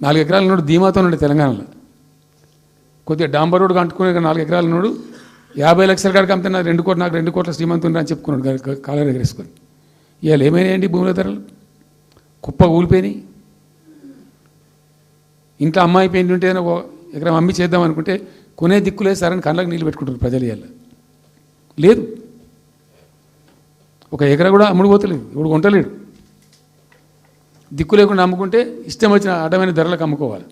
4 ఎకరాల నోడు ధీమాతో ఉండే తెలంగాణలో. కొద్దిగా డాంబర్ రోడ్డు కంటుకునే 4 ఎకరాల నోడు 50 లక్షల కాడికి అమ్మితే నాకు 2 కోట్ల శ్రీమంతుని అని చెప్పుకున్నాడు కాలర్ ఎగరేసుకొని. ఇవాళ ఏమైనాయండి భూముల ధరలు? కుప్ప కూలిపోయినాయి. ఇంట్లో అమ్మాయి పెయింట్ ఉంటే ఎకరం అమ్మి చేద్దాం అనుకుంటే కొనే దిక్కులే సరని కళ్ళకు నీళ్ళు పెట్టుకుంటారు ప్రజలు. ఇవాళ లేదు, ఒక ఎకరా కూడా అమ్ముడు పోతలేదు, ఇప్పుడు కొంటలేడు. దిక్కు లేకుండా అమ్ముకుంటే ఇష్టం వచ్చిన అడ్డమైన ధరలకు అమ్ముకోవాలి.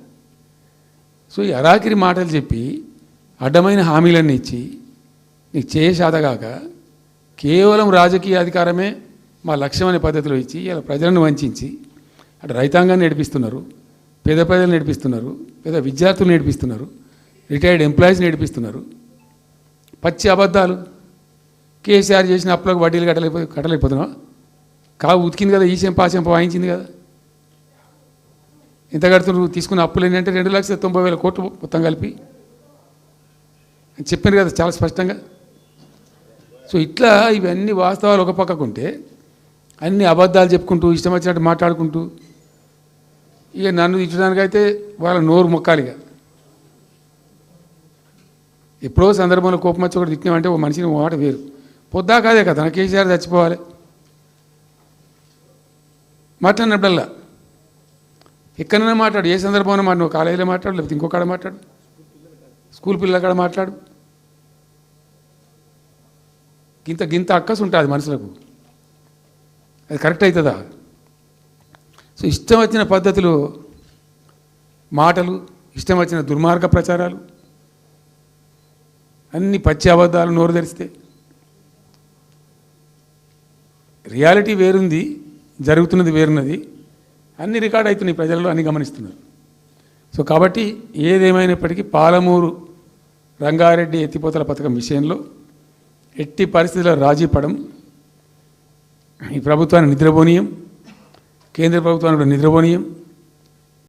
సో ఈ అరాకిరి మాటలు చెప్పి అడ్డమైన హామీలన్నీ ఇచ్చి నీకు చేసాదగాక కేవలం రాజకీయ అధికారమే మా లక్ష్యం అనే పద్ధతిలో ఇచ్చి ఇలా ప్రజలను వంచి అటు రైతాంగాన్ని నడిపిస్తున్నారు, పేద ప్రజలు నడిపిస్తున్నారు, పేద విద్యార్థులు నడిపిస్తున్నారు, రిటైర్డ్ ఎంప్లాయీస్ నడిపిస్తున్నారు. పచ్చి అబద్ధాలు. కేసీఆర్ చేసిన అప్పులకు వడ్డీలు కట్టలేకపోతున్నావా? కావు ఉతికింది కదా, ఈ చెంప ఆ చెంప వాయించింది కదా. ఎంత కడుతున్నారు? తీసుకున్న అప్పులు ఏంటంటే 2,90,000 కోట్లు మొత్తం కలిపి చెప్పారు కదా చాలా స్పష్టంగా. సో ఇట్లా ఇవన్నీ వాస్తవాలు ఒక పక్కకుంటే అన్ని అబద్ధాలు చెప్పుకుంటూ ఇష్టం వచ్చినట్టు మాట్లాడుకుంటూ ఇక నన్ను తిట్టడానికైతే వాళ్ళ నోరు మొక్కాలిగా. ఎప్పుడో సందర్భంలో కోపం వచ్చి ఒకటి తిట్టినామంటే ఓ మనిషిని మాట వేరు. పొద్దా కాదే కదా నా కేసీఆర్ చచ్చిపోవాలి మాట్లాడినప్పుడల్లా ఎక్కడైనా మాట్లాడు, ఏ సందర్భంలో మాట, నువ్వు కాలేజీలో మాట్లాడు, లేకపోతే ఇంకొకడ మాట్లాడు, స్కూల్ పిల్లల కాడ మాట్లాడు. గింత అక్కసు ఉంటుంది మనుషులకు. అది కరెక్ట్ అవుతుందా? సో ఇష్టం వచ్చిన పద్ధతులు, మాటలు, ఇష్టం వచ్చిన దుర్మార్గ ప్రచారాలు, అన్ని పచ్చి అబద్ధాలు నోరు తెరిస్తే. రియాలిటీ వేరుంది, జరుగుతున్నది వేరున్నది, అన్ని రికార్డ్ అవుతున్నాయి ప్రజల్లో, అన్ని గమనిస్తున్నారు. సో కాబట్టి ఏదేమైనప్పటికీ పాలమూరు రంగారెడ్డి ఎత్తిపోతల పథకం విషయంలో ఎట్టి పరిస్థితుల్లో రాజీ పడం. ఈ ప్రభుత్వాన్ని నిద్రపోనీయం, కేంద్ర ప్రభుత్వాన్ని కూడా నిద్రపోనీయం.